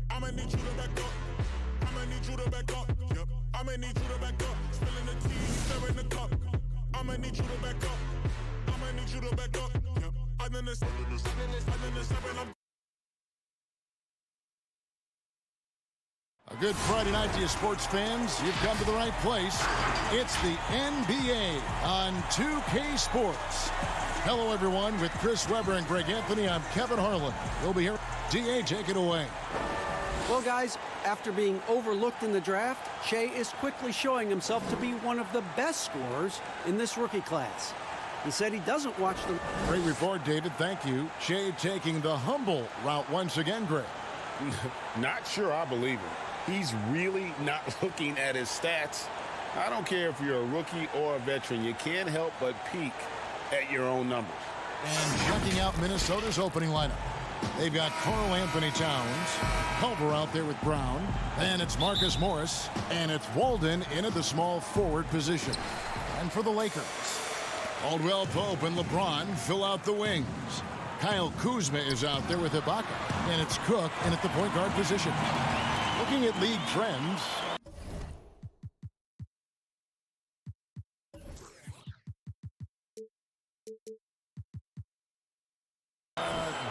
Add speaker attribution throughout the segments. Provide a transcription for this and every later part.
Speaker 1: I'ma need you to back up. I'ma need you to back up. Yep. I'ma need you to back up. Spilling the tea, stirring the cup. I'ma need you to back up. I'ma need you to back up. Yep. I'm in the seven.
Speaker 2: A good Friday night to you sports fans. You've come to the right place. It's the NBA on 2K Sports. Hello, everyone. With Chris Webber and Greg Anthony, I'm Kevin Harlan. We'll be here. DA, take it away.
Speaker 3: Well, guys, after being overlooked in the draft, Shea is quickly showing himself to be one of the best scorers in this rookie class. He said he doesn't watch them.
Speaker 2: Great report, David. Thank you. Shea taking the humble route once again, Greg.
Speaker 4: Not sure I believe him. He's really not looking at his stats. I don't care if you're a rookie or a veteran. You can't help but peek at your own numbers.
Speaker 2: And checking out Minnesota's opening lineup. They've got Karl Anthony Towns, Culver out there with Brown, and it's Marcus Morris, and it's Walden in at the small forward position. And for the Lakers, Caldwell Pope and LeBron fill out the wings. Kyle Kuzma is out there with Ibaka, and it's Cook in at the point guard position. Looking at league trends,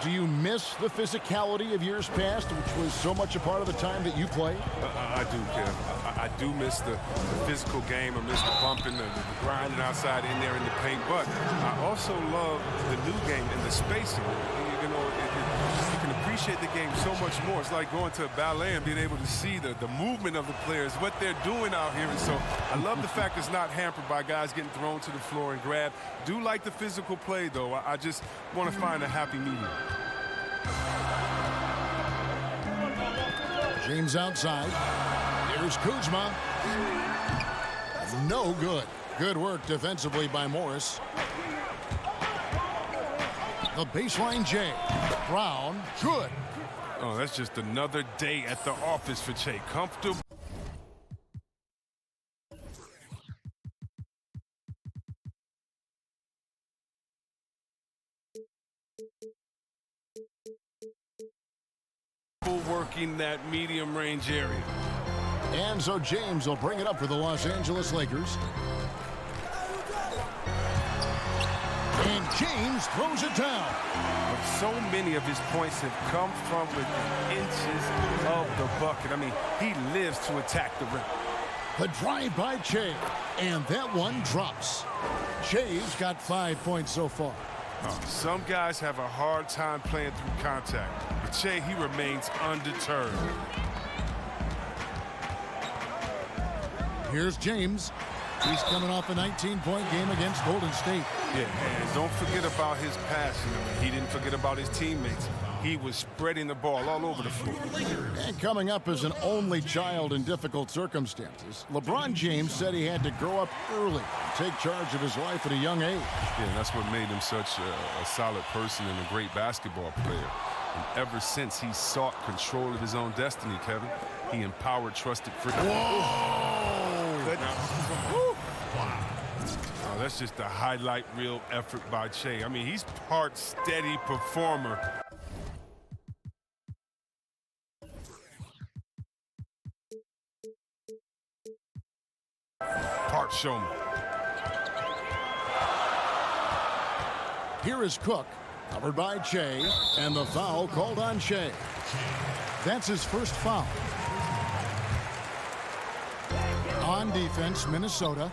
Speaker 2: do you miss the physicality of years past, which was so much a part of the time that you played?
Speaker 5: I do, Kev. I do miss the physical game. I miss the bumping, the grinding outside in there in the paint. But I also love the new game and the spacing. You know, you can appreciate the game so much more. It's like going to a ballet and being able to see the movement of the players, what they're doing out here. And so I love the fact it's not hampered by guys getting thrown to the floor and grabbed. Do like the physical play, though. I just want to find a happy medium.
Speaker 2: James outside. Here's Kuzma. No good. Good work defensively by Morris. The baseline Jay. Brown. Good.
Speaker 5: Oh, that's just another day at the office for Jay. Comfortable. Working that medium range area.
Speaker 2: And so James will bring it up for the Los Angeles Lakers. And James throws it down.
Speaker 5: But so many of his points have come from within inches of the bucket. I mean, he lives to attack the rim.
Speaker 2: The drive by Che. And that one drops. Che's got 5 points so far.
Speaker 5: Some guys have a hard time playing through contact. But Che, he remains undeterred.
Speaker 2: Here's James. He's coming off a 19-point game against Golden State.
Speaker 5: Yeah, and don't forget about his passing. He didn't forget about his teammates. He was spreading the ball all over the floor.
Speaker 2: And coming up as an only child in difficult circumstances, LeBron James said he had to grow up early and take charge of his life at a young age.
Speaker 5: Yeah, that's what made him such a solid person and a great basketball player. And ever since he sought control of his own destiny, Kevin, he empowered trusted freedom.
Speaker 2: Whoa!
Speaker 5: Wow. Oh, that's just a highlight reel effort by Che. I mean, he's part steady performer. Part showman.
Speaker 2: Here is Cook, covered by Che, and the foul called on Che. That's his first foul. On defense, Minnesota.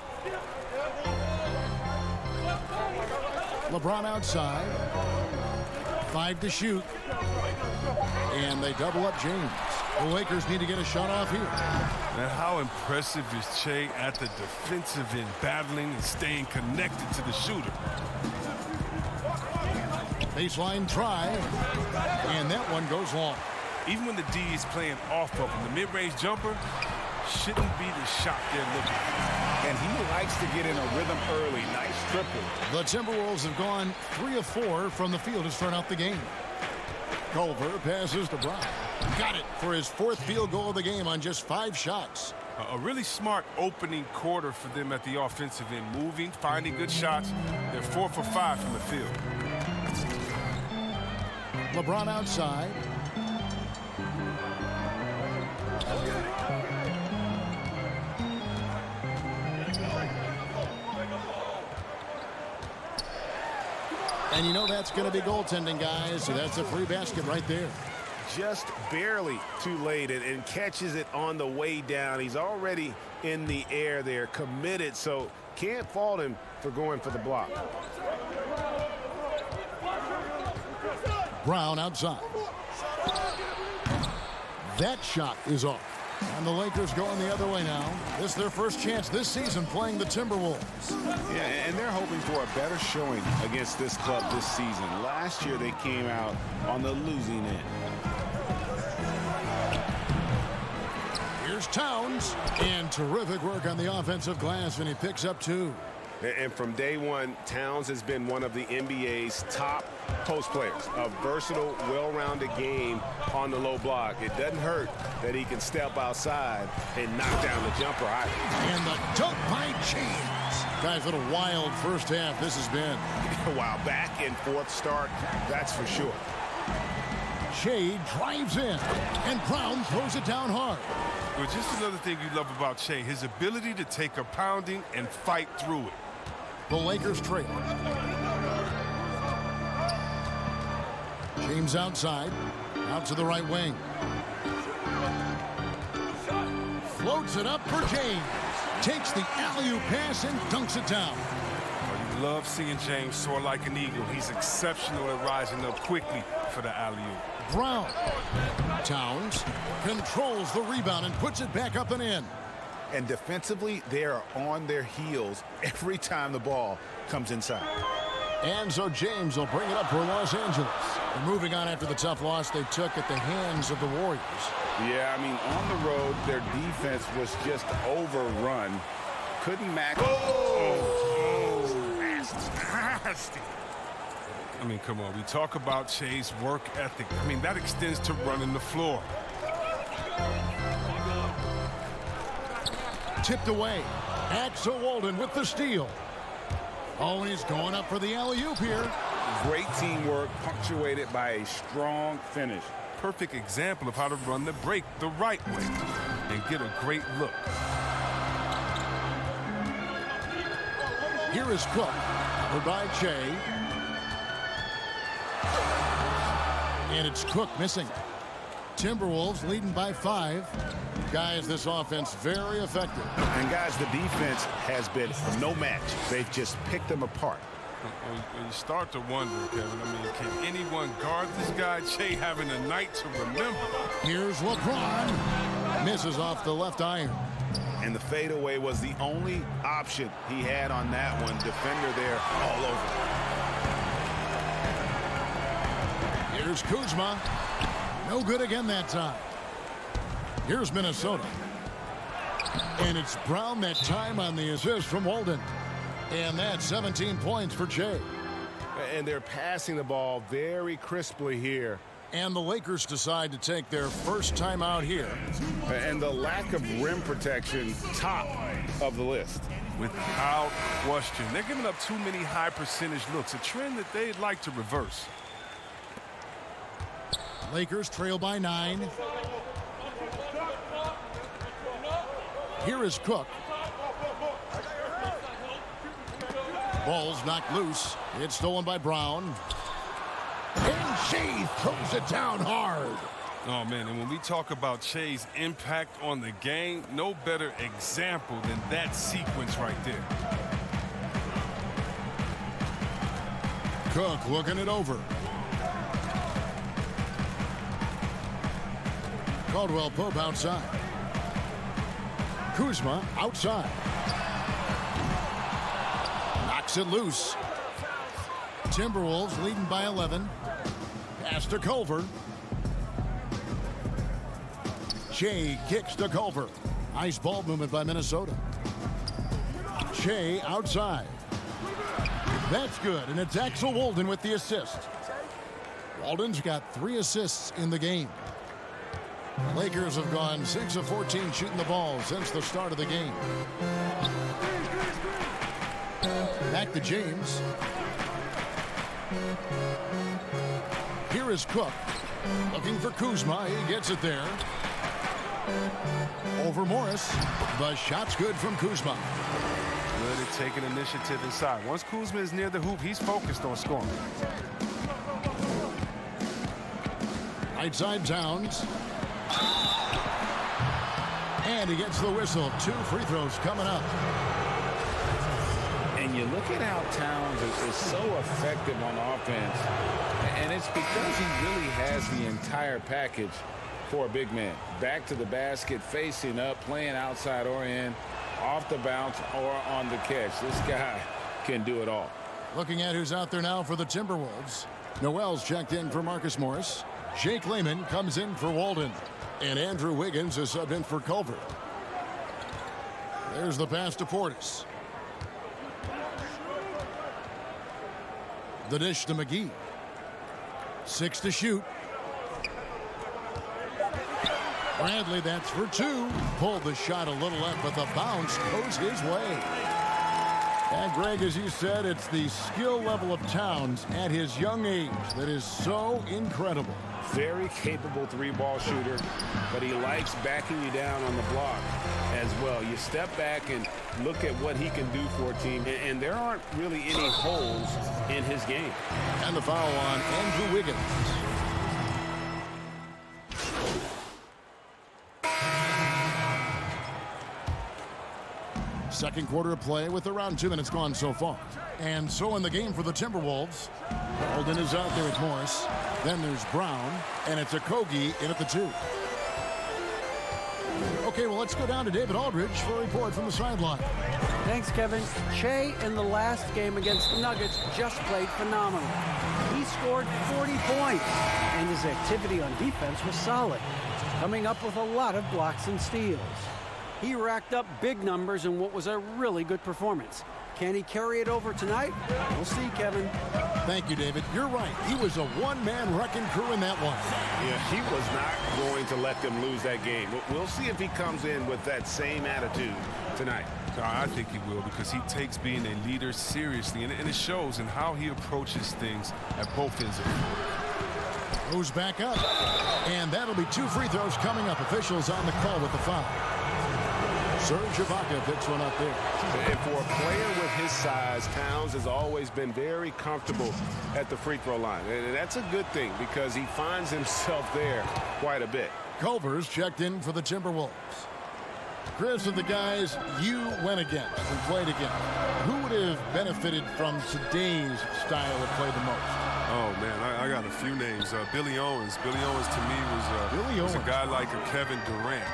Speaker 2: LeBron outside. 5 to shoot. And they double up James. The Lakers need to get a shot off here.
Speaker 5: And how impressive is Che at the defensive end, battling and staying connected to the shooter.
Speaker 2: Baseline try. And that one goes long.
Speaker 5: Even when the D is playing off of him, the mid-range jumper shouldn't be the shot they're looking for.
Speaker 4: And he likes to get in a rhythm early. Nice triple.
Speaker 2: The Timberwolves have gone 3 of 4 from the field to start out the game. Culver passes to Brown. got it for his 4th field goal of the game on just 5 shots.
Speaker 5: A really smart opening quarter for them at the offensive end. Moving, finding good shots. They're 4 for 5 from the field.
Speaker 2: LeBron outside. And you know that's going to be goaltending, guys, so that's a free basket right there.
Speaker 4: Just barely too late and catches it on the way down. He's already in the air there, committed, so can't fault him for going for the block.
Speaker 2: Brown outside. That shot is off. And the Lakers going the other way now. This is their first chance this season playing the Timberwolves.
Speaker 4: Yeah, and they're hoping for a better showing against this club this season. Last year they came out on the losing end.
Speaker 2: Here's Towns. And terrific work on the offensive glass, and he picks up 2.
Speaker 4: And from day one, Towns has been one of the NBA's top post players. A versatile, well-rounded game on the low block. It doesn't hurt that he can step outside and knock down the jumper either.
Speaker 2: And the dunk by James. Guys, what a wild first half this has been.
Speaker 4: Wow, back and forth start, that's for sure.
Speaker 2: Shea drives in, and Brown throws it down hard.
Speaker 5: Well, just another thing you love about Shea, his ability to take a pounding and fight through it.
Speaker 2: The Lakers trail. James outside. Out to the right wing. Floats it up for James. Takes the alley-oop pass and dunks it down.
Speaker 5: You love seeing James soar like an eagle. He's exceptional at rising up quickly for the alley-oop.
Speaker 2: Brown. Towns controls the rebound and puts it back up and in.
Speaker 4: And defensively, they are on their heels every time the ball comes inside.
Speaker 2: And so James will bring it up for Los Angeles. And moving on after the tough loss they took at the hands of the Warriors.
Speaker 4: Yeah, I mean, on the road, their defense was just overrun. Couldn't match.
Speaker 5: Nasty. I mean, come on. We talk about Shea's work ethic. I mean, that extends to running the floor.
Speaker 2: Tipped away. Axel Walden with the steal. Oh, he's going up for the alley-oop here.
Speaker 4: Great teamwork, punctuated by a strong finish.
Speaker 5: Perfect example of how to run the break the right way and get a great look.
Speaker 2: Here is Cook. Covered by Shea. And it's Cook missing. Timberwolves leading by 5. Guys, this offense very effective.
Speaker 4: And guys, the defense has been no match. They've just picked them apart.
Speaker 5: You start to wonder, Kevin. I mean, can anyone guard this guy? Shea having a night to remember.
Speaker 2: Here's LeBron. Misses off the left iron.
Speaker 4: And the fadeaway was the only option he had on that one. Defender there all over.
Speaker 2: Here's Kuzma. No good again that time. Here's Minnesota. And it's Brown that time on the assist from Walden. And that's 17 points for Shea.
Speaker 4: And they're passing the ball very crisply here.
Speaker 2: And the Lakers decide to take their first time out here.
Speaker 4: And the lack of rim protection, top of the list.
Speaker 5: Without question. They're giving up too many high percentage looks, a trend that they'd like to reverse.
Speaker 2: Lakers trail by 9. Here is Cook. Ball's knocked loose. It's stolen by Brown. And Shea throws it down hard.
Speaker 5: Oh, man, and when we talk about Shea's impact on the game, no better example than that sequence right there.
Speaker 2: Cook looking it over. Caldwell Pope outside. Kuzma outside. Knocks it loose. Timberwolves leading by 11. Pass to Culver. Shea kicks to Culver. Nice ball movement by Minnesota. Shea outside. That's good, and it's Axel Walden with the assist. Walden's got 3 assists in the game. The Lakers have gone 6 of 14 shooting the ball since the start of the game. Back to James. Here is Cook. Looking for Kuzma. He gets it there. Over Morris. The shot's good from Kuzma.
Speaker 5: Good at taking initiative inside. Once Kuzma is near the hoop, he's focused on scoring.
Speaker 2: Right side Towns. And he gets the whistle. 2 free throws coming up.
Speaker 6: And you look at how Towns is so effective on offense. And it's because he really has the entire package for a big man. Back to the basket, facing up, playing outside or in, off the bounce or on the catch. This guy can do it all.
Speaker 2: Looking at who's out there now for the Timberwolves. Noel's checked in for Marcus Morris. Jake Layman comes in for Walden. And Andrew Wiggins is subbed in for Culver. There's the pass to Portis. The dish to McGee. 6 to shoot. Bradley, that's for 2. Pulled the shot a little left, but the bounce goes his way. And Greg, as you said, it's the skill level of Towns at his young age that is so incredible.
Speaker 4: Very capable 3-ball shooter, but he likes backing you down on the block as well. You step back and look at what he can do for a team, and there aren't really any holes in his game.
Speaker 2: And the foul on Andrew Wiggins. Second quarter of play with around 2 minutes gone so far. And so in the game for the Timberwolves, Walden is out there with Morris. Then there's Brown, and it's Okogie in at the 2. Okay, well, let's go down to David Aldridge for a report from the sideline.
Speaker 3: Thanks, Kevin. Shea in the last game against the Nuggets just played phenomenal. He scored 40 points, and his activity on defense was solid, coming up with a lot of blocks and steals. He racked up big numbers in what was a really good performance. Can he carry it over tonight? We'll see, Kevin.
Speaker 2: Thank you, David. You're right. He was a one-man wrecking crew in that one.
Speaker 4: Yeah, he was not going to let them lose that game. We'll see if he comes in with that same attitude tonight.
Speaker 5: I think he will, because he takes being a leader seriously, and it shows in how he approaches things at both ends of the floor.
Speaker 2: Goes back up, and that'll be 2 free throws coming up. Officials on the call with the foul. Serge Ibaka picks one up there.
Speaker 4: And for a player with his size, Towns has always been very comfortable at the free throw line. And that's a good thing, because he finds himself there quite a bit.
Speaker 2: Culver's checked in for the Timberwolves. Chris, of the guys you went against and played against, who would have benefited from today's style of play the most?
Speaker 5: Oh, man, I got a few names. Billy Owens. Billy Owens, to me, was a guy like a Kevin Durant.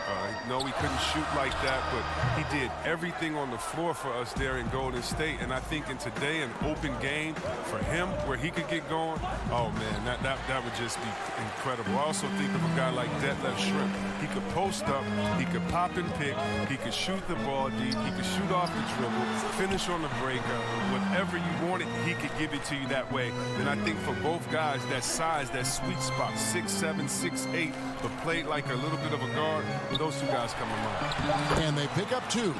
Speaker 5: No, he couldn't shoot like that, but he did everything on the floor for us there in Golden State. And I think in today, an open game for him where he could get going, oh, man, that would just be incredible. I also think of a guy like Detlef Shrimp. He could post up, he could pop and pick, he could shoot the ball deep, he could shoot off the dribble, finish on the breaker. Whatever you wanted, he could give it to you that way. And I think for both guys, that size, that sweet spot, 6'7", 6'8", but played like a little bit of a guard, those 2 guys come to mind.
Speaker 2: And they pick up 2.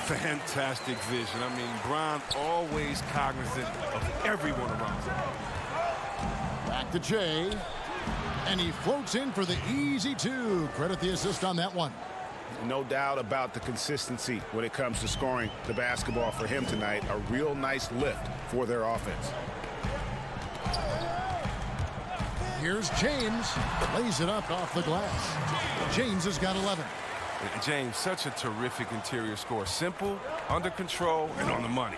Speaker 5: Fantastic vision. I mean, Brown always cognizant of everyone around him.
Speaker 2: Back to Jay. And he floats in for the easy 2. Credit the assist on that one.
Speaker 4: No doubt about the consistency when it comes to scoring the basketball for him tonight. A real nice lift for their offense.
Speaker 2: Here's James. Lays it up off the glass. James has got 11.
Speaker 5: James, such a terrific interior scorer. Simple, under control, and on the money.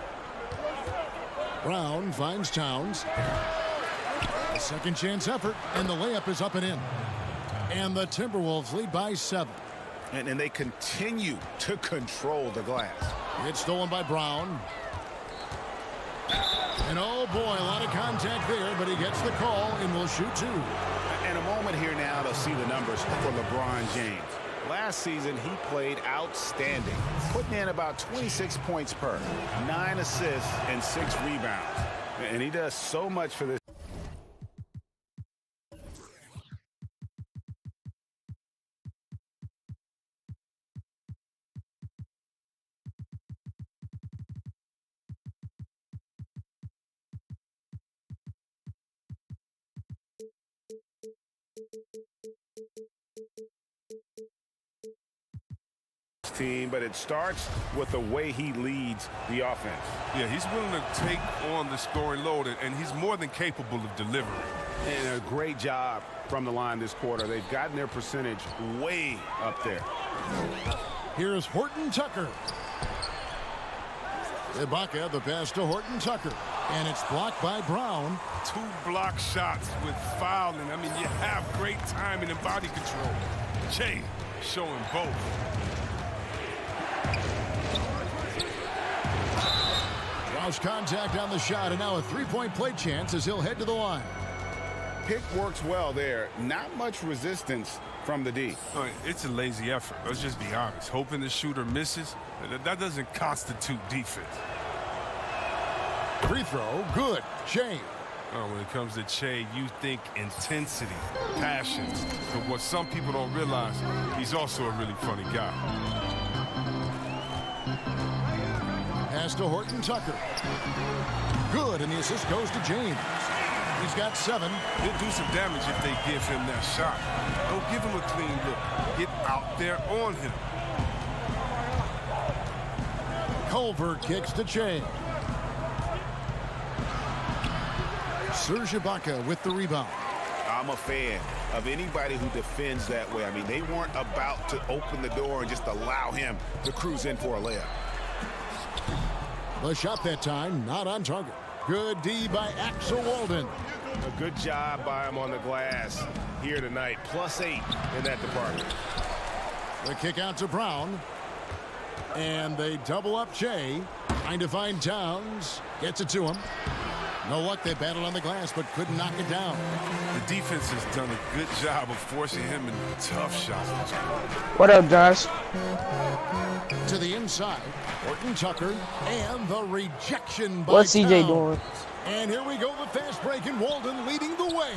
Speaker 2: Brown finds Towns. A second chance effort, and the layup is up and in. And the Timberwolves lead by 7.
Speaker 4: And they continue to control the glass.
Speaker 2: It's stolen by Brown. And oh boy, a lot of contact there, but he gets the call and will shoot 2.
Speaker 4: And a moment here now to see the numbers for LeBron James. Last season, he played outstanding, putting in about 26 points per, 9 assists, and 6 rebounds. And he does so much for this Team, but it starts with the way he leads the offense.
Speaker 5: Yeah, he's willing to take on the scoring load, and he's more than capable of delivering.
Speaker 4: And a great job from the line this quarter. They've gotten their percentage way up there.
Speaker 2: Here's Horton Tucker. Ibaka, the pass to Horton Tucker. And it's blocked by Brown.
Speaker 5: 2 block shots with fouling. I mean, you have great timing and body control. Jay showing both.
Speaker 2: Draws contact on the shot, and now a three-point play chance as he'll head to the line.
Speaker 4: Pick works well there. Not much resistance from the D.
Speaker 5: It's a lazy effort. Let's just be honest. Hoping the shooter misses, that doesn't constitute defense.
Speaker 2: Free throw, good. Shea.
Speaker 5: When it comes to Che, you think intensity, passion. But what some people don't realize, he's also a really funny guy.
Speaker 2: Pass to Horton Tucker. Good, and the assist goes to James. He's got 7.
Speaker 5: He'll do some damage if they give him that shot. Don't give him a clean look. Get out there on him.
Speaker 2: Culver kicks to Che. Serge Ibaka with the rebound.
Speaker 4: I'm a fan of anybody who defends that way. I mean, they weren't about to open the door and just allow him to cruise in for a layup.
Speaker 2: The shot that time, not on target. Good D by Axel Walden.
Speaker 4: A good job by him on the glass here tonight. +8 in that department.
Speaker 2: The kick out to Brown. And they double up Che. Trying to find Towns. Gets it to him. No luck, they battled on the glass, but couldn't knock it down.
Speaker 5: The defense has done a good job of forcing him in tough shots.
Speaker 7: What up, Josh?
Speaker 2: To the inside, Horton Tucker, and the rejection by
Speaker 7: What's CJ
Speaker 2: Towns.
Speaker 7: doing?
Speaker 2: And here we go, the fast break, and Walden leading the way.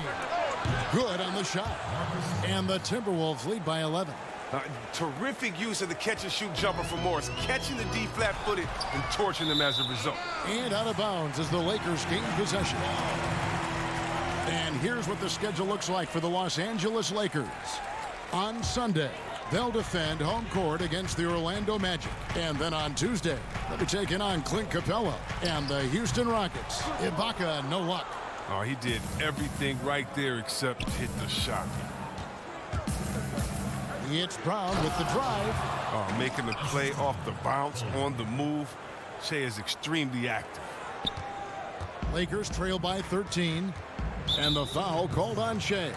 Speaker 2: Good on the shot. And the Timberwolves lead by 11.
Speaker 5: Terrific use of the catch-and-shoot jumper for Morris, catching the D flat-footed and torching them as a result.
Speaker 2: And out of bounds as the Lakers gain possession. And here's what the schedule looks like for the Los Angeles Lakers. On Sunday, they'll defend home court against the Orlando Magic. And then on Tuesday, they'll be taking on Clint Capella and the Houston Rockets. Ibaka, no luck.
Speaker 5: Oh, he did everything right there except hit the shot.
Speaker 2: It's Brown with the drive.
Speaker 5: Making the play off the bounce, on the move. Shea is extremely active.
Speaker 2: Lakers trail by 13. And the foul called on Shea.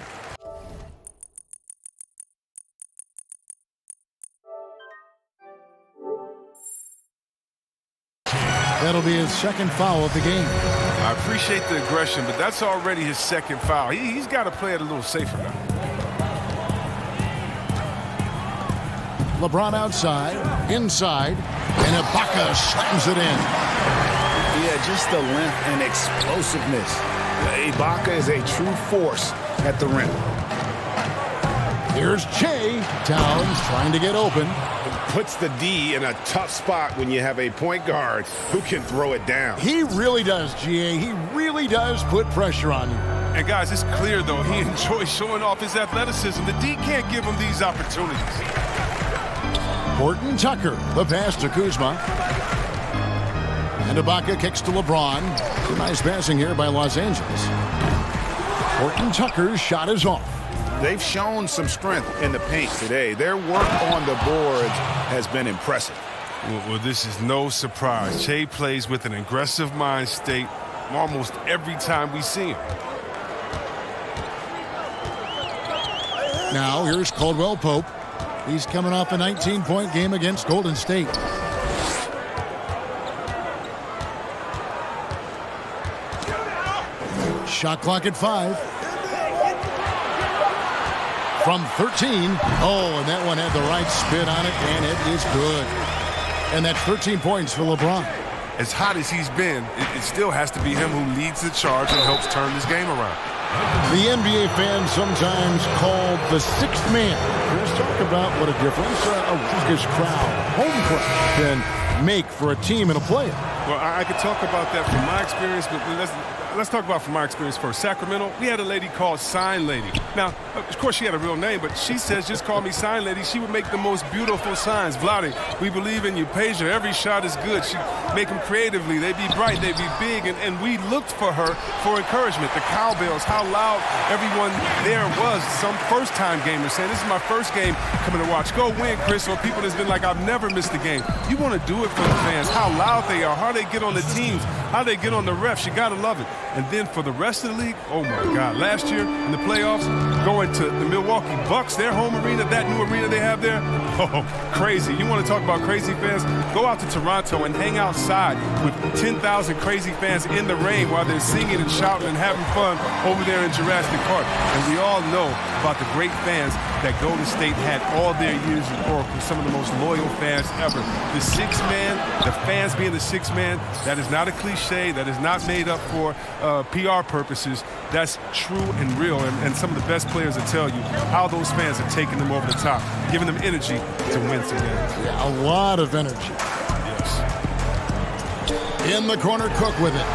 Speaker 2: That'll be his second foul of the game.
Speaker 5: I appreciate the aggression, but that's already his second foul. He's got to play it a little safer now.
Speaker 2: LeBron outside, inside, and Ibaka slams it in.
Speaker 4: Yeah, just the length and explosiveness. Ibaka is a true force at the rim.
Speaker 2: Here's Che. Towns trying to get open.
Speaker 4: Puts the D in a tough spot when you have a point guard who can throw it down.
Speaker 2: He really does, GA. He really does put pressure on you.
Speaker 5: And guys, it's clear, though, he enjoys showing off his athleticism. The D can't give him these opportunities.
Speaker 2: Horton Tucker, the pass to Kuzma. And Ibaka kicks to LeBron. Nice passing here by Los Angeles. Horton Tucker's shot is off.
Speaker 4: They've shown some strength in the paint today. Their work on the boards has been impressive.
Speaker 5: Well, this is no surprise. Che plays with an aggressive mind state almost every time we see him.
Speaker 2: Now here's Caldwell Pope. He's coming off a 19-point game against Golden State. Shot clock at 5. From 13. Oh, and that one had the right spin on it, and it is good. And that's 13 points for LeBron.
Speaker 5: As hot as he's been, it still has to be him who leads the charge and helps turn this game around.
Speaker 2: The NBA fans sometimes called the sixth man. Let's talk about what a difference a raucous crowd, home crowd, can make for a team and a player.
Speaker 5: Well, I could talk about that from my experience, but let's talk about from my experience first. Sacramento, we had a lady called Sign Lady. Now, of course, she had a real name, but she says, just call me Sign Lady. She would make the most beautiful signs. Vlade, we believe in you. Pager, every shot is good. She make them creatively. They be bright, they be big, and we looked for her for encouragement. The cowbells, how loud everyone there was. Some first-time gamers saying, this is my first game coming to watch. Go win, Chris, or people that's been like, I've never missed a game. You want to do it for the fans, how loud they are, how they get on the teams, how they get on the refs. You got to love it. And then for the rest of the league, oh, my God. Last year in the playoffs, going to the Milwaukee Bucks, their home arena, that new arena they have there, oh, crazy. You want to talk about crazy fans? Go out to Toronto and hang outside with 10,000 crazy fans in the rain while they're singing and shouting and having fun over there in Jurassic Park. And we all know about the great fans that Golden State had all their years in Oracle, some of the most loyal fans ever. The sixth man, the fans being the sixth man, that is not a cliche. That is not made up for PR purposes. That's true and real. And some of the best players will tell you how those fans are taking them over the top, giving them energy to win some games.
Speaker 2: Yeah, a lot of energy.
Speaker 5: Yes.
Speaker 2: In the corner, Cook with it.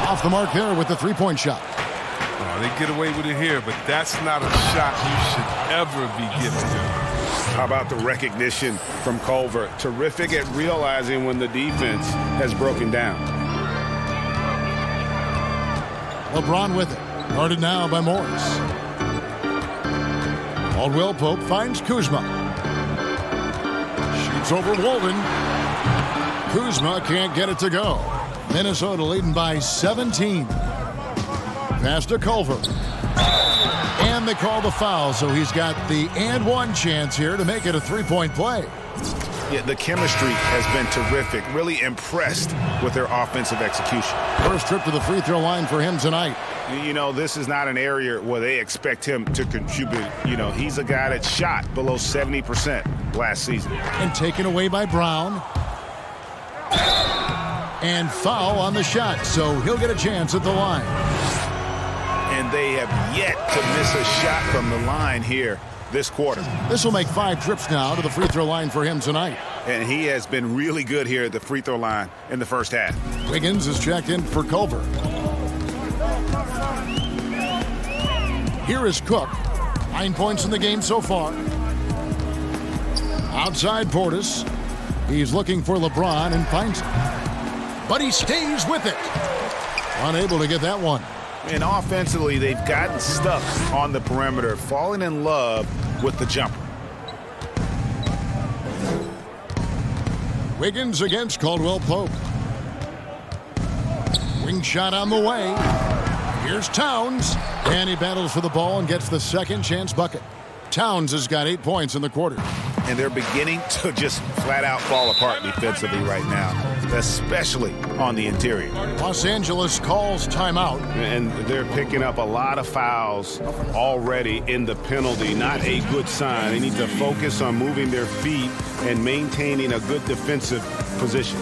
Speaker 2: Off the mark there with the three-point shot.
Speaker 5: Oh, they get away with it here, but that's not a shot you should ever be giving them.
Speaker 4: How about the recognition from Culver? Terrific at realizing when the defense has broken down.
Speaker 2: LeBron with it. Guarded now by Morris. Caldwell Pope finds Kuzma. Shoots over Walden. Kuzma can't get it to go. Minnesota leading by 17. Pass to Culver. And they call the foul, so he's got the and one chance here to make it a three-point play.
Speaker 4: Yeah, the chemistry has been terrific. Really impressed with their offensive execution.
Speaker 2: First trip to the free throw line for him tonight.
Speaker 4: You know, this is not an area where they expect him to contribute. You know, he's a guy that shot below 70% last season.
Speaker 2: And taken away by Brown. And foul on the shot, so he'll get a chance at the line.
Speaker 4: And they have yet to miss a shot from the line here this quarter.
Speaker 2: This will make 5 trips now to the free throw line for him tonight.
Speaker 4: And he has been really good here at the free throw line in the first half.
Speaker 2: Wiggins is checked in for Culver. Here is Cook. 9 points in the game so far. Outside Portis. He's looking for LeBron and finds him. But he stays with it. Unable to get that one.
Speaker 4: And offensively, they've gotten stuck on the perimeter, falling in love with the jumper.
Speaker 2: Wiggins against Caldwell Pope. Wing shot on the way. Here's Towns. And he battles for the ball and gets the second chance bucket. Towns has got 8 points in the quarter.
Speaker 4: And they're beginning to just flat out fall apart defensively right now, especially on the interior.
Speaker 2: Los Angeles calls timeout.
Speaker 4: And they're picking up a lot of fouls already in the penalty. Not a good sign. They need to focus on moving their feet and maintaining a good defensive position.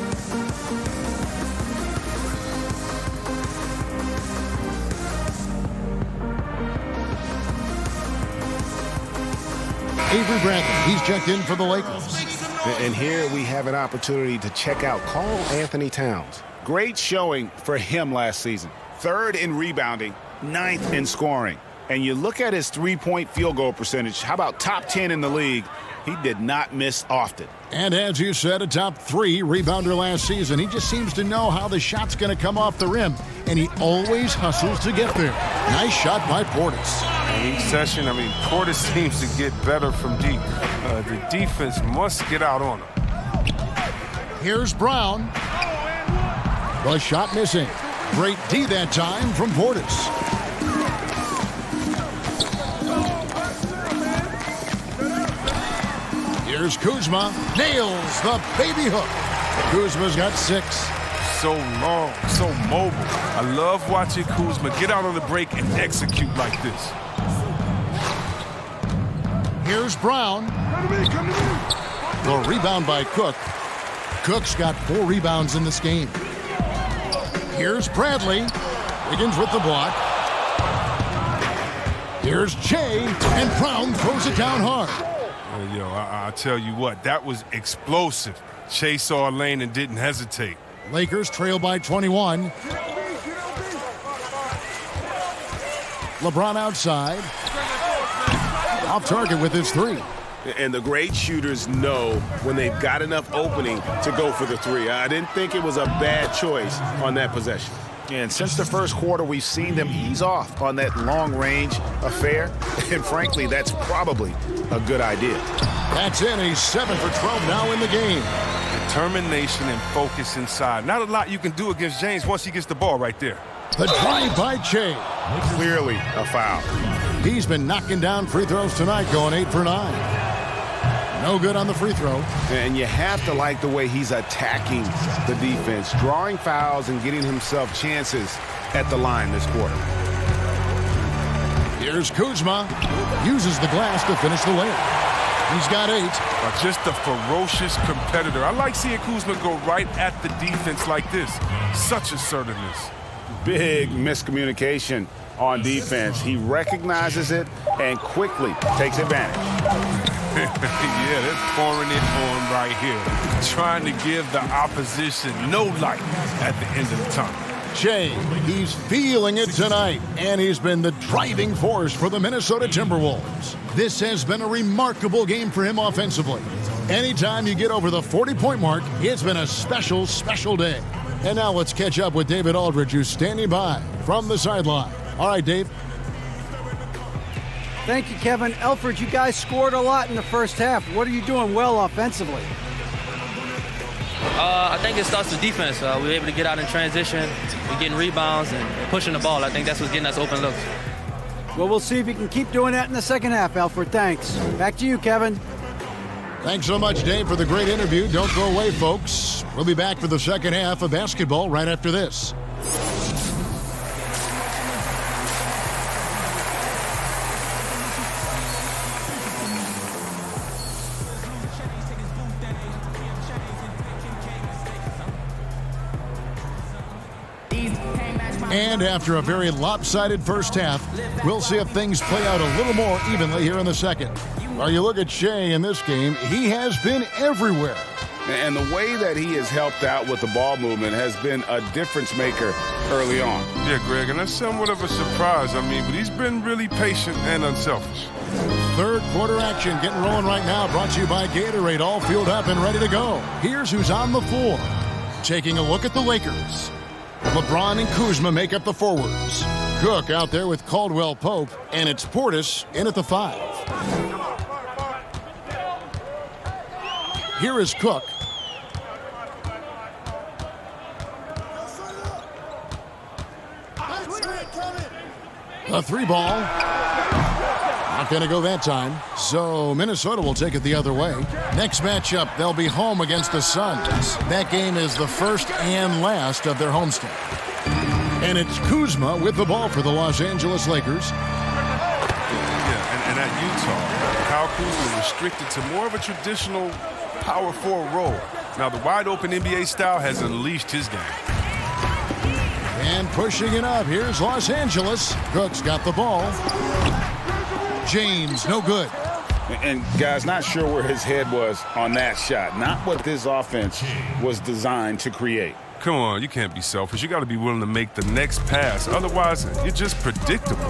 Speaker 2: Avery Bradley, he's checked in for the Lakers.
Speaker 4: And here we have an opportunity to check out Karl Anthony Towns. Great showing for him last season. 3rd in rebounding, 9th in scoring. And you look at his three-point field goal percentage, how about top 10 in the league? He did not miss often.
Speaker 2: And as you said, a top 3 rebounder last season. He just seems to know how the shot's going to come off the rim, and he always hustles to get there. Nice shot by Portis.
Speaker 5: In each session, Portis seems to get better from deep. The defense must get out on him.
Speaker 2: Here's Brown. The shot missing. Great D that time from Portis. Here's Kuzma. Nails the baby hook. Kuzma's got 6.
Speaker 5: So long, so mobile. I love watching Kuzma get out on the break and execute like this.
Speaker 2: Here's Brown. The rebound by Cook. Cook's got 4 rebounds in this game. Here's Bradley. Wiggins with the block. Here's Che, and Brown throws it down hard.
Speaker 5: I'll tell you what, that was explosive. Che saw a lane and didn't hesitate.
Speaker 2: Lakers trail by 21. LeBron outside. Off target with his three.
Speaker 4: And the great shooters know when they've got enough opening to go for the three. I didn't think it was a bad choice on that possession.
Speaker 8: And since the first quarter, we've seen them ease off on that long-range affair. And frankly, that's probably a good idea.
Speaker 2: That's in. He's 7 for 12 now in the game.
Speaker 5: Determination and focus inside. Not a lot you can do against James once he gets the ball right there.
Speaker 2: The drive by Che.
Speaker 4: Clearly a foul.
Speaker 2: He's been knocking down free throws tonight, going 8 for 9. No good on the free throw.
Speaker 4: And you have to like the way he's attacking the defense, drawing fouls and getting himself chances at the line this quarter.
Speaker 2: Here's Kuzma. Uses the glass to finish the layup. He's got 8.
Speaker 5: Just a ferocious competitor. I like seeing Kuzma go right at the defense like this. Such assertiveness.
Speaker 4: Big miscommunication on defense. He recognizes it and quickly takes advantage.
Speaker 5: Yeah, they're pouring it on right here. Trying to give the opposition no light at the end of the tunnel.
Speaker 2: Che, he's feeling it tonight, and he's been the driving force for the Minnesota Timberwolves. This has been a remarkable game for him offensively. Anytime you get over the 40-point mark, it's been a special, special day. And now let's catch up with David Aldridge, who's standing by from the sideline. All right, Dave.
Speaker 3: Thank you, Kevin. Elfrid, you guys scored a lot in the first half. What are you doing well offensively?
Speaker 9: I think it starts with defense. We were able to get out in transition. We're getting rebounds and pushing the ball. I think that's what's getting us open looks.
Speaker 3: Well, we'll see if you can keep doing that in the second half, Elfrid. Thanks. Back to you, Kevin.
Speaker 2: Thanks so much, Dave, for the great interview. Don't go away, folks. We'll be back for the second half of basketball right after this. And after a very lopsided first half, we'll see if things play out a little more evenly here in the second. Well, you look at Shea in this game, he has been everywhere.
Speaker 4: And the way that he has helped out with the ball movement has been a difference maker early on.
Speaker 5: Yeah, Greg, and that's somewhat of a surprise. But he's been really patient and unselfish.
Speaker 2: Third quarter action getting rolling right now, brought to you by Gatorade, all fueled up and ready to go. Here's who's on the floor. Taking a look at the Lakers. LeBron and Kuzma make up the forwards. Cook out there with Caldwell Pope, and it's Portis in at the 5. Here is Cook. A 3 ball. Not going to go that time. So Minnesota will take it the other way. Next matchup, they'll be home against the Suns. That game is the first and last of their homestand. And it's Kuzma with the ball for the Los Angeles Lakers.
Speaker 5: Yeah, and at Utah, Kyle Kuzma restricted to more of a traditional power forward role. Now the wide open NBA style has unleashed his game.
Speaker 2: And pushing it up, here's Los Angeles. Cook's got the ball. James, no good.
Speaker 8: And guys, not sure where his head was on that shot. Not what this offense was designed to create.
Speaker 5: Come on, you can't be selfish. You got to be willing to make the next pass. Otherwise, you're just predictable.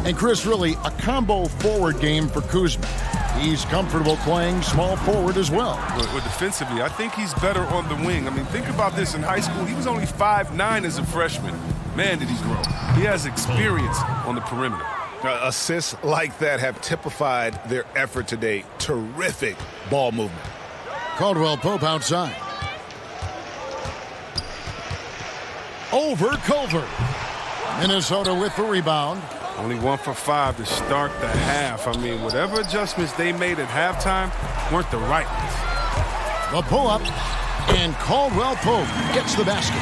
Speaker 2: And Chris, really, a combo forward game for Kuzma. He's comfortable playing small forward as well.
Speaker 5: Well, defensively, I think he's better on the wing. Think about this. In high school, he was only 5'9" as a freshman. Man, did he grow. He has experience on the perimeter.
Speaker 4: Assists like that have typified their effort today. Terrific ball movement.
Speaker 2: Caldwell Pope outside. Over Culver. Minnesota with the rebound.
Speaker 5: Only 1 for 5 to start the half. Whatever adjustments they made at halftime weren't the right ones.
Speaker 2: The pull-up, and Caldwell Pope gets the basket.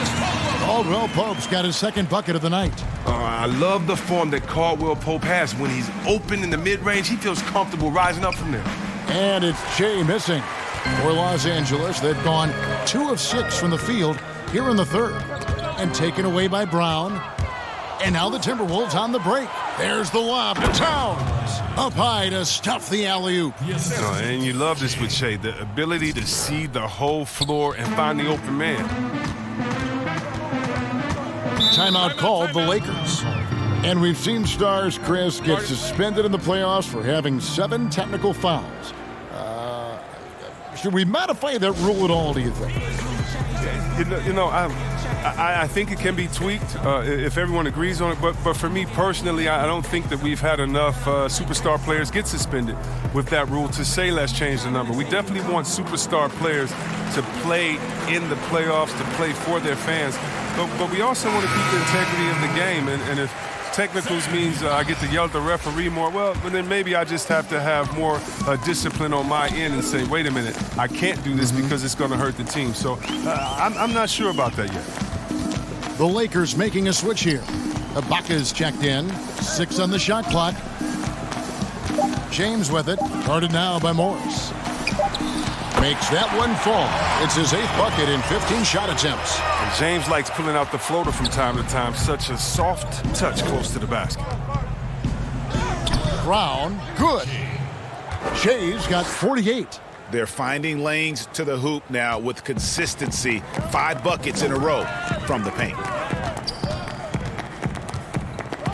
Speaker 2: Caldwell Pope's got his second bucket of the night.
Speaker 5: I love the form that Caldwell Pope has. When he's open in the mid-range, he feels comfortable rising up from there.
Speaker 2: And it's Che missing. For Los Angeles, they've gone 2 of 6 from the field here in the third. And taken away by Brown. And now the Timberwolves on the break. There's the lob to Towns. Up high to stuff the alley-oop.
Speaker 5: And you love this with Shea, the ability to see the whole floor and find the open man.
Speaker 2: Timeout called the Lakers. And we've seen stars, Chris, get suspended in the playoffs for having 7 technical fouls. Should we modify that rule at all, do you think?
Speaker 5: I think it can be tweaked if everyone agrees on it. But for me personally, I don't think that we've had enough superstar players get suspended with that rule to say let's change the number. We definitely want superstar players to play in the playoffs, to play for their fans. But we also want to keep the integrity of the game. And if technicals means I get to yell at the referee more, well, then maybe I just have to have more discipline on my end and say, wait a minute, I can't do this because it's going to hurt the team. So I'm not sure about that yet.
Speaker 2: The Lakers making a switch here. Ibaka's checked in. 6 on the shot clock. James with it. Guarded now by Morris. Makes that one fall. It's his 8th bucket in 15 shot attempts.
Speaker 5: And James likes pulling out the floater from time to time. Such a soft touch close to the basket.
Speaker 2: Brown, good. Shay's got 48.
Speaker 8: They're finding lanes to the hoop now with consistency. 5 buckets in a row from the paint.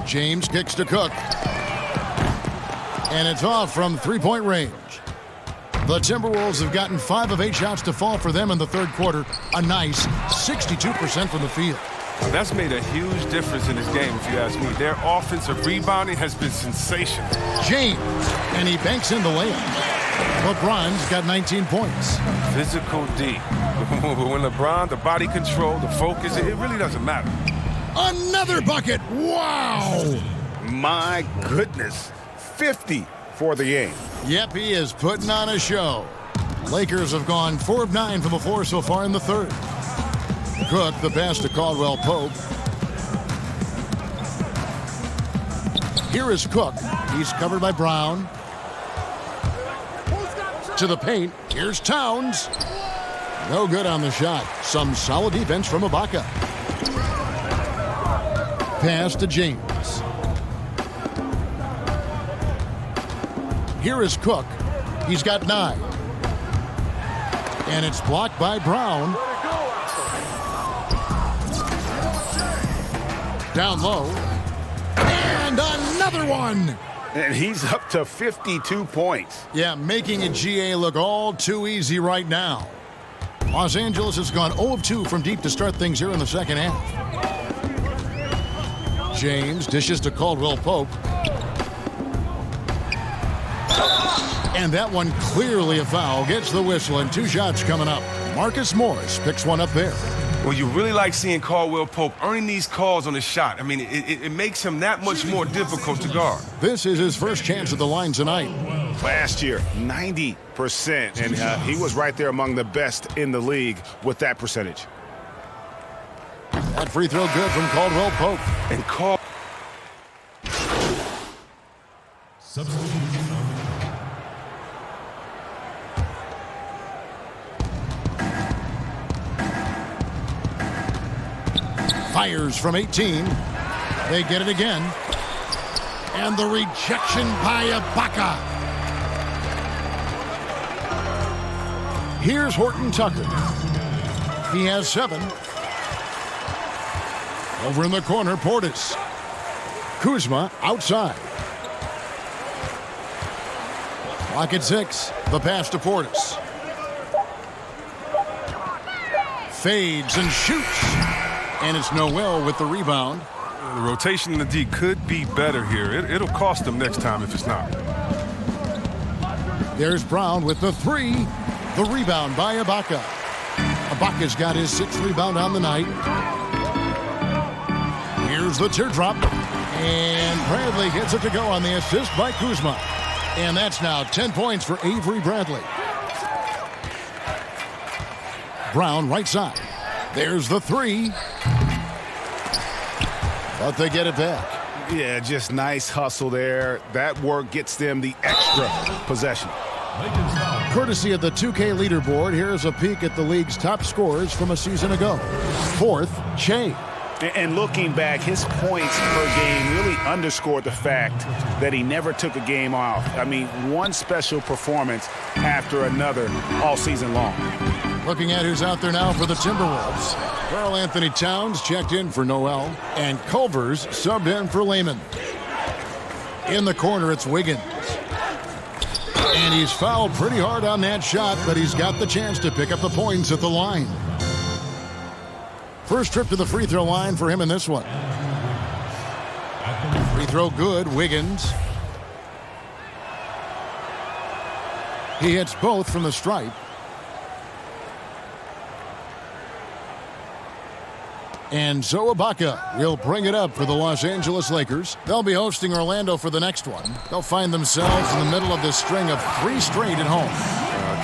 Speaker 2: James kicks to Cook. And it's off from 3-point range. The Timberwolves have gotten 5 of 8 shots to fall for them in the third quarter. A nice 62% from the field.
Speaker 5: That's made a huge difference in this game, if you ask me. Their offensive rebounding has been sensational.
Speaker 2: James, and he banks in the layup. LeBron's got 19 points.
Speaker 5: Physical D. When LeBron, the body control, the focus, it really doesn't matter.
Speaker 2: Another bucket. Wow.
Speaker 8: My goodness. 50 for the game.
Speaker 2: Yep, he is putting on a show. Lakers have gone 4 of 9 from the floor so far in the third. Cook, the pass to Caldwell Pope. Here is Cook. He's covered by Brown. To the paint. Here's Towns. No good on the shot. Some solid defense from Ibaka. Pass to James. Here is Cook. He's got 9. And it's blocked by Brown. Down low. And another one.
Speaker 8: And he's up to 52 points.
Speaker 2: Yeah, making a GA look all too easy right now. Los Angeles has gone 0 of 2 from deep to start things here in the second half. James dishes to Caldwell Pope. And that one clearly a foul. Gets the whistle and 2 shots coming up. Marcus Morris picks one up there.
Speaker 5: Well, you really like seeing Caldwell Pope earning these calls on the shot. I mean, it makes him that much more difficult to guard.
Speaker 2: This is his first chance at the line tonight.
Speaker 8: Last year, 90%, and he was right there among the best in the league with that percentage.
Speaker 2: That free throw good from Caldwell Pope.
Speaker 5: And Caldwell.
Speaker 2: Fires from 18. They get it again. And the rejection by Ibaka. Here's Horton Tucker. He has 7. Over in the corner, Portis. Kuzma outside. Clock at 6. The pass to Portis. Fades and shoots. And it's Noel with the rebound.
Speaker 5: The rotation in the D could be better here. It'll cost them next time if it's not.
Speaker 2: There's Brown with the 3. The rebound by Ibaka. Ibaka's got his 6th rebound on the night. Here's the teardrop. And Bradley gets it to go on the assist by Kuzma. And that's now 10 points for Avery Bradley. Brown right side. There's the 3. But they get it back.
Speaker 8: Yeah, just nice hustle there. That work gets them the extra possession.
Speaker 2: Courtesy of the 2K leaderboard, here's a peek at the league's top scorers from a season ago. 4th, Che.
Speaker 8: And looking back, his points per game really underscored the fact that he never took a game off. I mean, one special performance after another all season long.
Speaker 2: Looking at who's out there now for the Timberwolves. Karl Anthony Towns checked in for Noel, and Culver's subbed in for Lehman. In the corner, it's Wiggins. And he's fouled pretty hard on that shot, but he's got the chance to pick up the points at the line. First trip to the free throw line for him in this one. Free throw good, Wiggins. He hits both from the stripe. And so Ibaka will bring it up for the Los Angeles Lakers. They'll be hosting Orlando for the next one. They'll find themselves in the middle of this string of 3 straight at home.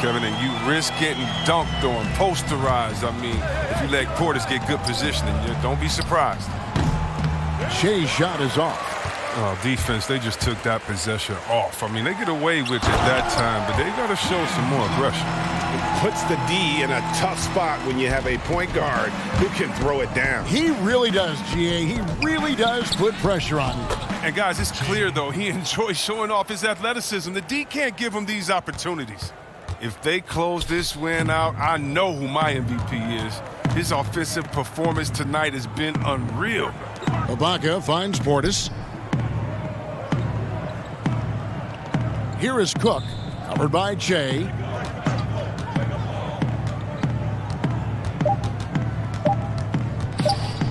Speaker 5: Kevin, and you risk getting dunked on, posterized. I mean, if you let Portis get good positioning, don't be surprised.
Speaker 2: Shea's shot is off.
Speaker 5: Oh, defense, they just took that possession off. I mean, they get away with it that time, but they got to show some more aggression.
Speaker 4: It puts the D in a tough spot when you have a point guard who can throw it down.
Speaker 2: He really does, GA. He really does put pressure on you.
Speaker 5: And, guys, it's clear, though, he enjoys showing off his athleticism. The D can't give him these opportunities. If they close this win out, I know who my MVP is. His offensive performance tonight has been unreal.
Speaker 2: Ibaka finds Portis. Here is Cook, covered by Shea.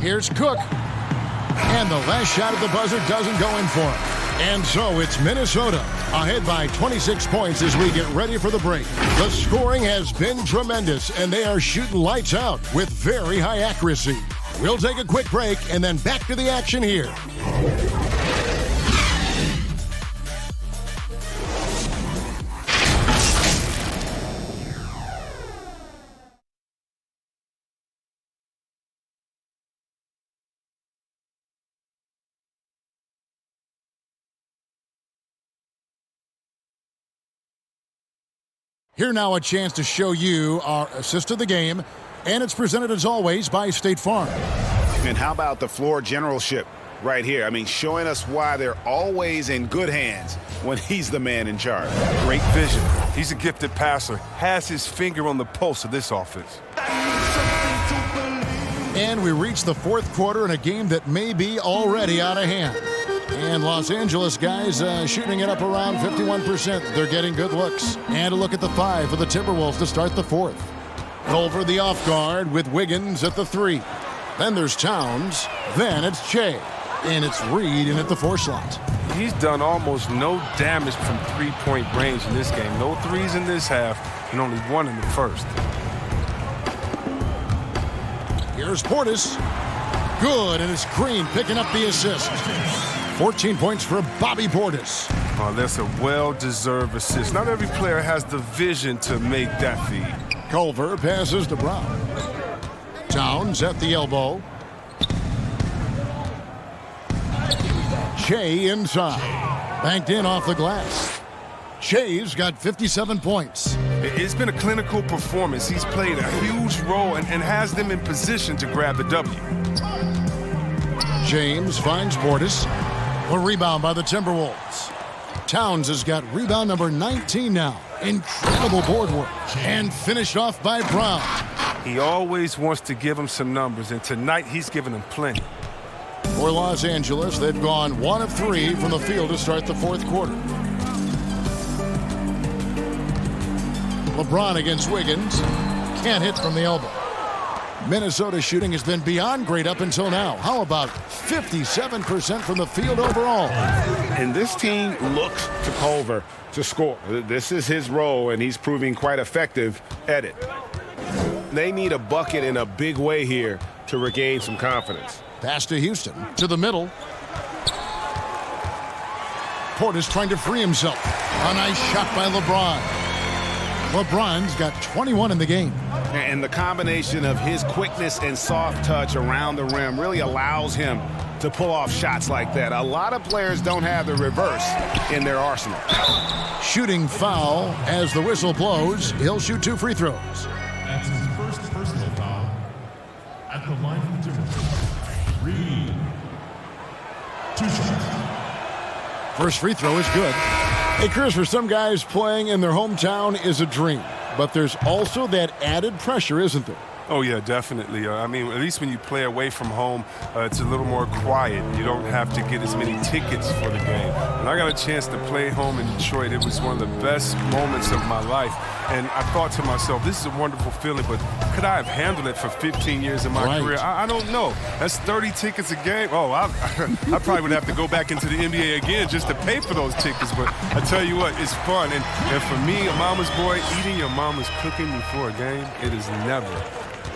Speaker 2: Here's Cook. And the last shot at the buzzer doesn't go in for him. And so it's Minnesota ahead by 26 points as we get ready for the break. The scoring has been tremendous, and they are shooting lights out with very high accuracy. We'll take a quick break and then back to the action here. Here now a chance to show you our assist of the game, and it's presented as always by State Farm.
Speaker 8: And how about the floor generalship right here? I mean, showing us why they're always in good hands when he's the man in charge.
Speaker 5: Great vision. He's a gifted passer, has his finger on the pulse of this offense.
Speaker 2: And we reach the fourth quarter in a game that may be already out of hand. And Los Angeles guys shooting it up around 51%. They're getting good looks. And a look at the 5 for the Timberwolves to start the fourth. Over the off guard with Wiggins at the 3. Then there's Towns. Then it's Shea. And it's Reed in at the 4 slot.
Speaker 5: He's done almost no damage from three-point range in this game. No threes in this half and only 1 in the first.
Speaker 2: Here's Portis. Good, and it's Green picking up the assist. 14 points for Bobby Portis.
Speaker 5: Oh, that's a well-deserved assist. Not every player has the vision to make that feed.
Speaker 2: Culver passes to Brown. Towns at the elbow. Shea inside. Banked in off the glass. Shea's got 57 points.
Speaker 5: It's been a clinical performance. He's played a huge role and has them in position to grab the W.
Speaker 2: James finds Portis. A rebound by the Timberwolves. Towns has got rebound number 19 now. Incredible board work. And finished off by Brown.
Speaker 5: He always wants to give him some numbers, and tonight he's giving them plenty.
Speaker 2: For Los Angeles, they've gone 1 of 3 from the field to start the fourth quarter. LeBron against Wiggins. Can't hit from the elbow. Minnesota's shooting has been beyond great up until now. How about 57% from the field overall?
Speaker 8: And this team looks to Culver to score. This is his role, and he's proving quite effective at it.
Speaker 4: They need a bucket in a big way here to regain some confidence.
Speaker 2: Pass to Houston, to the middle. Portis trying to free himself. A nice shot by LeBron. LeBron's got 21 in the game.
Speaker 8: And the combination of his quickness and soft touch around the rim really allows him to pull off shots like that. A lot of players don't have the reverse in their arsenal.
Speaker 2: Shooting foul as the whistle blows. He'll shoot 2 free throws.
Speaker 1: That's his first personal foul at the line from Timberwolves. Reed. 2 shots.
Speaker 2: First free throw is good. Hey, Chris, for some guys, playing in their hometown is a dream. but there's also that added pressure, isn't there?
Speaker 5: Oh, yeah, definitely. I mean, at least when you play away from home, it's a little more quiet. You don't have to get as many tickets for the game. When I got a chance to play home in Detroit, it was one of the best moments of my life. And I thought to myself, this is a wonderful feeling, but could I have handled it for 15 years of my career? I don't know. That's 30 tickets a game. Oh, I probably would have to go back into the NBA again just to pay for those tickets. But I tell you what, it's fun. And for me, a mama's boy, eating your mama's cooking before a game, it is never,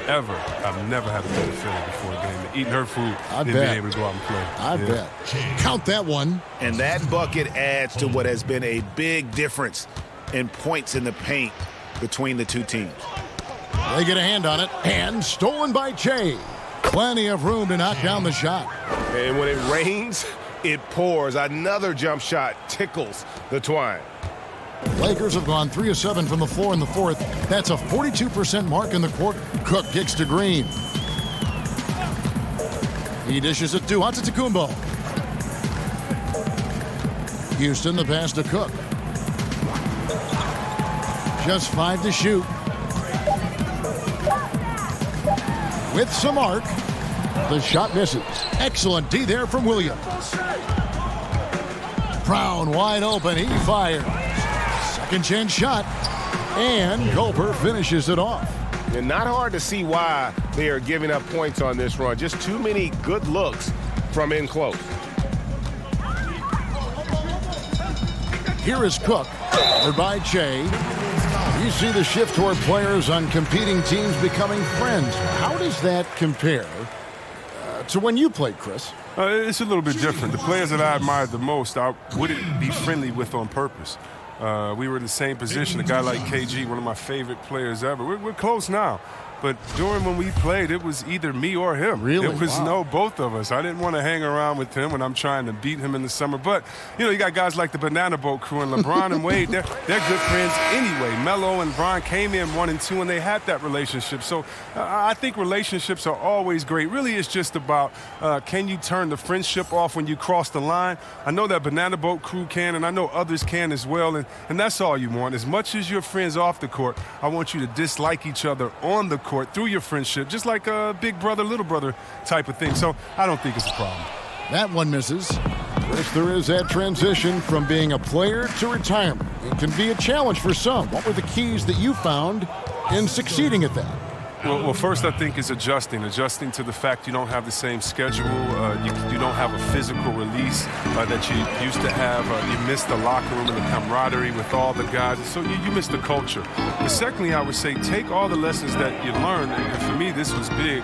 Speaker 5: ever. I've never had a better feeling before a game than eating her food and being able to go out and play.
Speaker 2: I bet. Count that one.
Speaker 8: And that bucket adds to what has been a big difference in points in the paint between the two teams.
Speaker 2: They get a hand on it, and stolen by Che. Plenty of room to knock down the shot.
Speaker 4: And when it rains, it pours. Another jump shot tickles the twine.
Speaker 2: Lakers have gone 3 of 7 from the floor in the fourth. That's a 42% mark in the quarter. Cook kicks to Green. He dishes it to Antetokounmpo. Houston, the pass to Cook. Just 5 to shoot. With some arc. The shot misses. Excellent D there from Williams. Brown wide open. He fires. Second chance shot. And Gulper finishes it off.
Speaker 4: And not hard to see why they are giving up points on this run. Just too many good looks from in close.
Speaker 2: Here is Cook, covered by Che. You see the shift toward players on competing teams becoming friends. How does that compare to when you played, Chris?
Speaker 5: It's a little bit different. The players that I admired the most, I wouldn't be friendly with on purpose. We were in the same position. A guy like KG, one of my favorite players ever. We're close now. But during when we played, it was either me or him.
Speaker 2: Really?
Speaker 5: It was both of us. I didn't want to hang around with him when I'm trying to beat him in the summer. But, you got guys like the Banana Boat crew and LeBron and Wade. They're good friends anyway. Melo and Bron came in 1 and 2, and they had that relationship. So I think relationships are always great. Really, it's just about can you turn the friendship off when you cross the line? I know that Banana Boat crew can, and I know others can as well. And that's all you want. As much as you're friends off the court, I want you to dislike each other on the court through your friendship, just like a big brother, little brother type of thing. So I don't think it's a problem.
Speaker 2: That one misses. Chris, there is that transition from being a player to retirement. It can be a challenge for some. What were the keys that you found in succeeding at that?
Speaker 5: Well, first I think is adjusting to the fact you don't have the same schedule. You don't have a physical release that you used to have. You miss the locker room and the camaraderie with all the guys. So you miss the culture. But secondly, I would say take all the lessons that you learned, and for me this was big,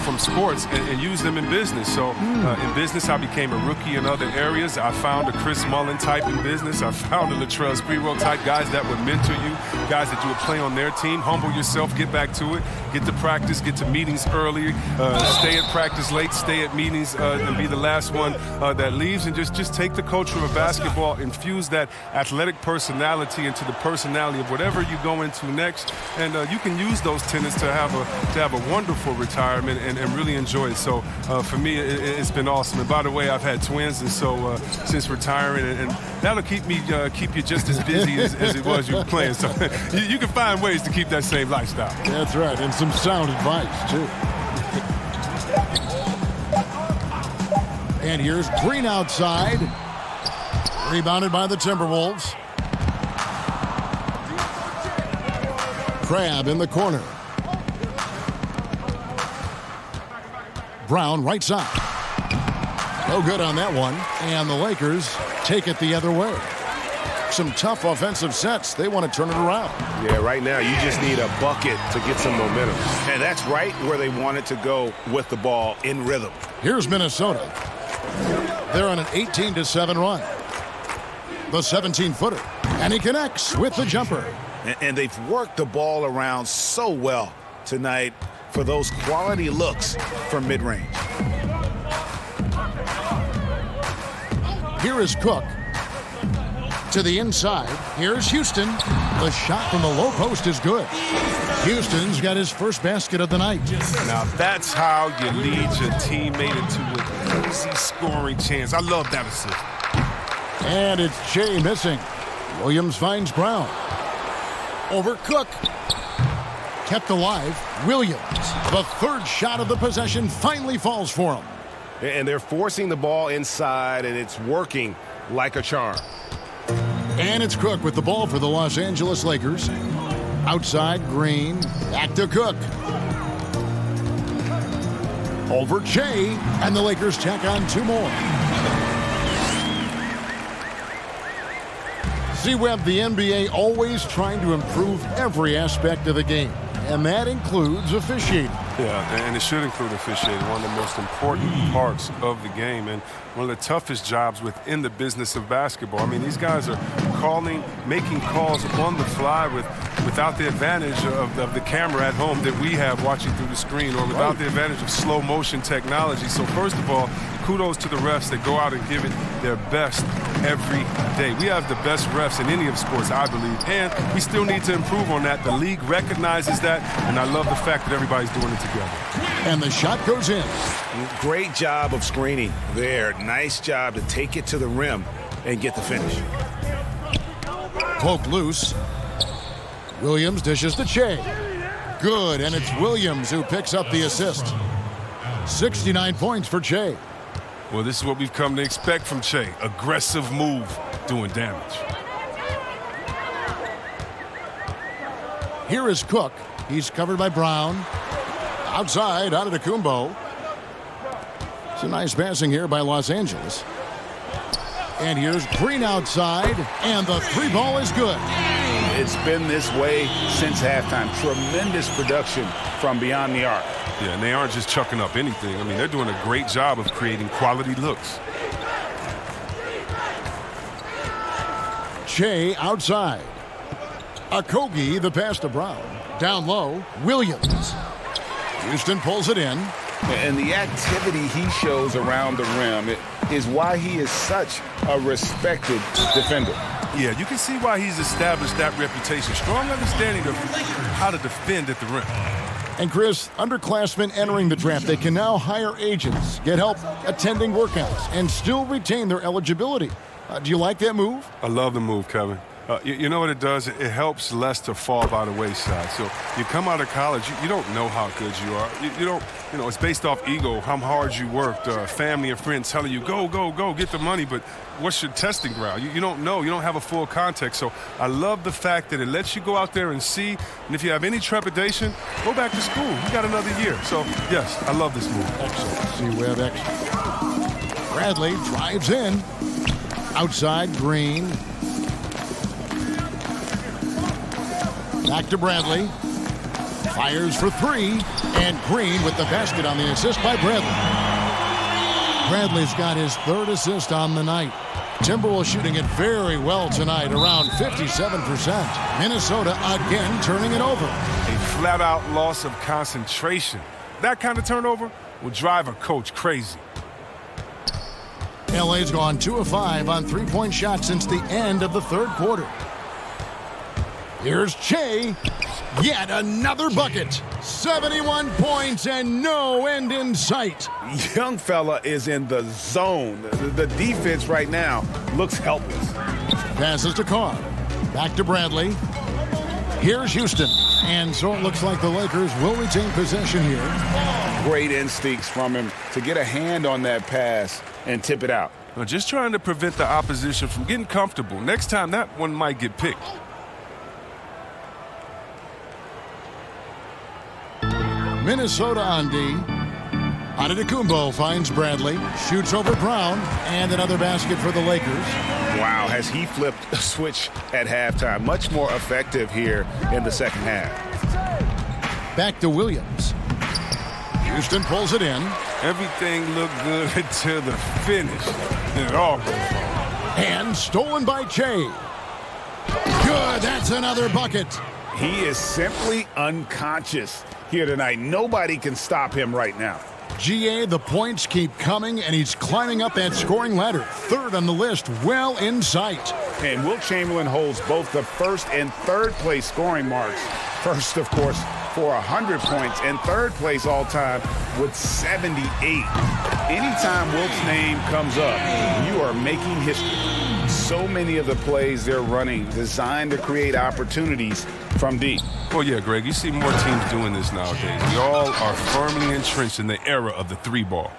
Speaker 5: from sports and use them in business. So in business I became a rookie in other areas. I found a Chris Mullin type in business. I found a Latrell Sprewell type, guys that would mentor you, guys that you would play on their team. Humble yourself, get back to it. Get to practice, get to meetings early, stay at practice late, stay at meetings, and be the last one that leaves. And just take the culture of basketball, infuse that athletic personality into the personality of whatever you go into next. And you can use those tenets to have a wonderful retirement and really enjoy it. So for me, it's been awesome. And by the way, I've had twins, and so since retiring, and that'll keep you just as busy as it was you were playing. So you can find ways to keep that same lifestyle.
Speaker 2: That's right, and some sound advice, too. And here's Green outside. Rebounded by the Timberwolves. Crabbe in the corner. Brown right side. No good on that one. And the Lakers take it the other way. Some tough offensive sets. They want to turn it around.
Speaker 4: Yeah, right now you just need a bucket to get some momentum.
Speaker 8: And that's right where they wanted to go with the ball, in rhythm.
Speaker 2: Here's Minnesota. They're on an 18-7 run. The 17-footer. And he connects with the jumper.
Speaker 8: And they've worked the ball around so well tonight for those quality looks from mid-range.
Speaker 2: Here is Cook. To the inside. Here's Houston. The shot from the low post is good. Houston's got his first basket of the night.
Speaker 5: Now that's how you lead your teammate into an easy scoring chance. I love that assist.
Speaker 2: And it's Che missing. Williams finds Brown. over Cook. Kept alive, Williams. The third shot of the possession finally falls for him.
Speaker 4: And they're forcing the ball inside, and it's working like a charm.
Speaker 2: And it's Cook with the ball for the Los Angeles Lakers. Outside, Green. Back to Cook. Over Che, and the Lakers tack on 2 more. See, Webb, the NBA always trying to improve every aspect of the game, and that includes officiating.
Speaker 5: Yeah, and it should include officiating, one of the most important parts of the game and one of the toughest jobs within the business of basketball. I mean, these guys are making calls on the fly without the advantage of the camera at home that we have watching through the screen, or without the advantage of slow motion technology. So first of all, kudos to the refs that go out and give it their best every day. We have the best refs in any of sports, I believe, and we still need to improve on that. The league recognizes that, and I love the fact that everybody's doing it together.
Speaker 2: And the shot goes in.
Speaker 4: Great job of screening there. Nice job to take it to the rim and get the finish.
Speaker 2: Cloak loose. Williams dishes to Che. Good, and it's Williams who picks up the assist. 69 points for Che.
Speaker 5: Well, this is what we've come to expect from Che. Aggressive move, doing damage.
Speaker 2: Here is Cook. He's covered by Brown. Outside, Antetokounmpo. It's a nice passing here by Los Angeles. And here's Green outside, and the 3-ball is good.
Speaker 6: It's been this way since halftime. Tremendous production from beyond the arc.
Speaker 5: Yeah, and they aren't just chucking up anything. I mean, they're doing a great job of creating quality looks.
Speaker 2: Che outside. Okogie, the pass to Brown. Down low, Williams. Houston pulls it in.
Speaker 6: And the activity he shows around the rim is why he is such a respected defender.
Speaker 5: Yeah, you can see why he's established that reputation. Strong understanding of how to defend at the rim.
Speaker 2: And Chris, underclassmen entering the draft, they can now hire agents, get help attending workouts, and still retain their eligibility. Do you like that move?
Speaker 5: I love the move, Kevin. You know what it does? It helps Lester fall by the wayside. So you come out of college, you don't know how good you are. You don't, it's based off ego, how hard you worked, family and friends telling you, go, get the money, but what's your testing ground? You don't know. You don't have a full context. So I love the fact that it lets you go out there and see, and if you have any trepidation, go back to school. You got another year. So, yes, I love this move.
Speaker 2: Excellent. See, we have extra. Bradley drives in. Outside, Green. Back to Bradley. Fires for 3. And Green with the basket on the assist by Bradley. Bradley's got his 3rd assist on the night. Timberwolves shooting it very well tonight, around 57%. Minnesota again turning it over.
Speaker 5: A flat-out loss of concentration. That kind of turnover will drive a coach crazy.
Speaker 2: LA's gone 2 of 5 on 3-point shots since the end of the 3rd quarter. Here's Che. Yet another bucket. 71 points and no end in sight.
Speaker 6: Young fella is in the zone. The defense right now looks helpless.
Speaker 2: Passes to Carr. Back to Bradley. Here's Houston. And so it looks like the Lakers will retain possession here.
Speaker 6: Great instincts from him to get a hand on that pass and tip it out.
Speaker 5: Well, just trying to prevent the opposition from getting comfortable. Next time, that one might get picked.
Speaker 2: Minnesota on D. Antetokounmpo finds Bradley, shoots over Brown, and another basket for the Lakers.
Speaker 6: Wow, has he flipped a switch at halftime. Much more effective here in the second half.
Speaker 2: Back to Williams. Houston pulls it in.
Speaker 5: Everything looked good until the finish. It all goes wrong.
Speaker 2: And stolen by Che. Good, that's another bucket.
Speaker 6: He is simply unconscious here tonight. Nobody can stop him right now.
Speaker 2: GA, the points keep coming, and he's climbing up that scoring ladder. 3rd on the list, well in sight.
Speaker 6: And Wilt Chamberlain holds both the 1st and 3rd place scoring marks. First, of course, for 100 points, and 3rd place all time with 78. Anytime Wilt's name comes up, you are making history.
Speaker 8: so many of the plays they're running designed to create opportunities from deep.
Speaker 5: Well, yeah, Greg, you see more teams doing this nowadays. We all are firmly entrenched in the era of the 3-ball.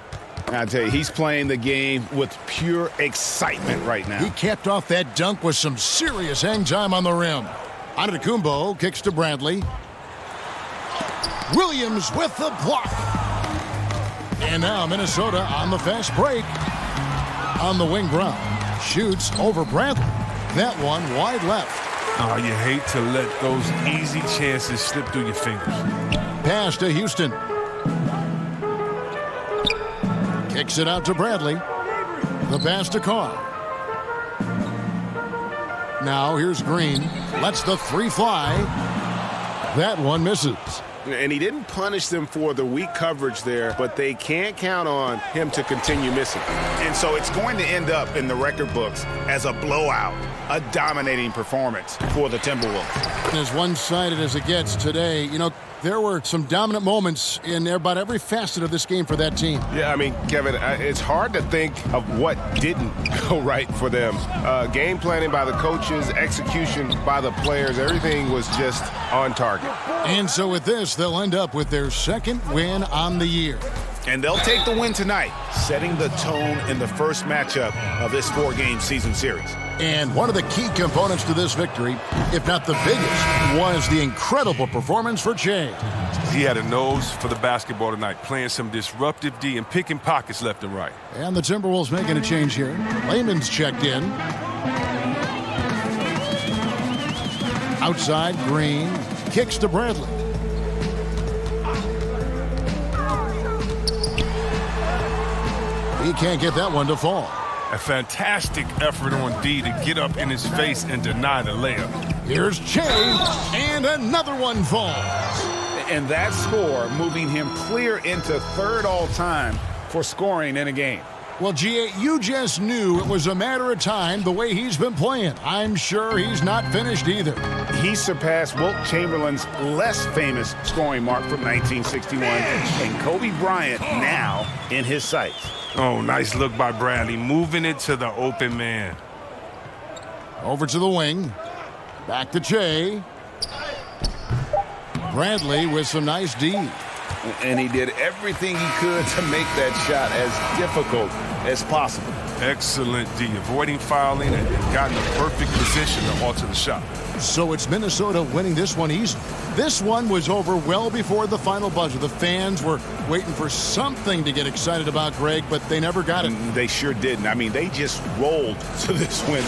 Speaker 8: I tell you, he's playing the game with pure excitement right now.
Speaker 2: He capped off that dunk with some serious hang time on the rim. Antetokounmpo kicks to Bradley. Williams with the block. And now Minnesota on the fast break. On the wing, Brown shoots over Bradley. That one wide left.
Speaker 5: Oh, you hate to let those easy chances slip through your fingers.
Speaker 2: Pass to Houston. Kicks it out to Bradley. The pass to Carr. Now here's Green. Lets the 3 fly. That one misses.
Speaker 4: And he didn't punish them for the weak coverage there, but they can't count on him to continue missing.
Speaker 8: And so it's going to end up in the record books as a blowout, a dominating performance for the Timberwolves.
Speaker 2: As one-sided as it gets today, you know, there were some dominant moments in about every facet of this game for that team.
Speaker 4: Yeah, I mean, Kevin, it's hard to think of what didn't go right for them. Game planning by the coaches, execution by the players, everything was just on target.
Speaker 2: And so with this, they'll end up with their second win on the year.
Speaker 8: And they'll take the win tonight, setting the tone in the first matchup of this 4-game season series.
Speaker 2: And one of the key components to this victory, if not the biggest, was the incredible performance for Che.
Speaker 5: He had a nose for the basketball tonight, playing some disruptive D and picking pockets left and right.
Speaker 2: And the Timberwolves making a change here. Layman's checked in. Outside, Green kicks to Bradley. He can't get that one to fall.
Speaker 5: A fantastic effort on D to get up in his face and deny the layup.
Speaker 2: Here's Che, and another one falls.
Speaker 8: And that score moving him clear into third all-time for scoring in a game.
Speaker 2: Well, G.A., you just knew it was a matter of time the way he's been playing. I'm sure he's not finished either.
Speaker 8: He surpassed Wilt Chamberlain's less famous scoring mark from 1961, and Kobe Bryant now in his sights.
Speaker 5: Oh, nice look by Bradley, moving it to the open man.
Speaker 2: Over to the wing. Back to Che. Bradley with some nice D.
Speaker 8: And he did everything he could to make that shot as difficult as possible.
Speaker 5: Excellent D, avoiding fouling and got in the perfect position to alter the shot.
Speaker 2: So it's Minnesota winning this one easily. This one was over well before the final buzzer. The fans were waiting for something to get excited about, Greg, but they never got it.
Speaker 8: They sure didn't. I mean, they just rolled to this win.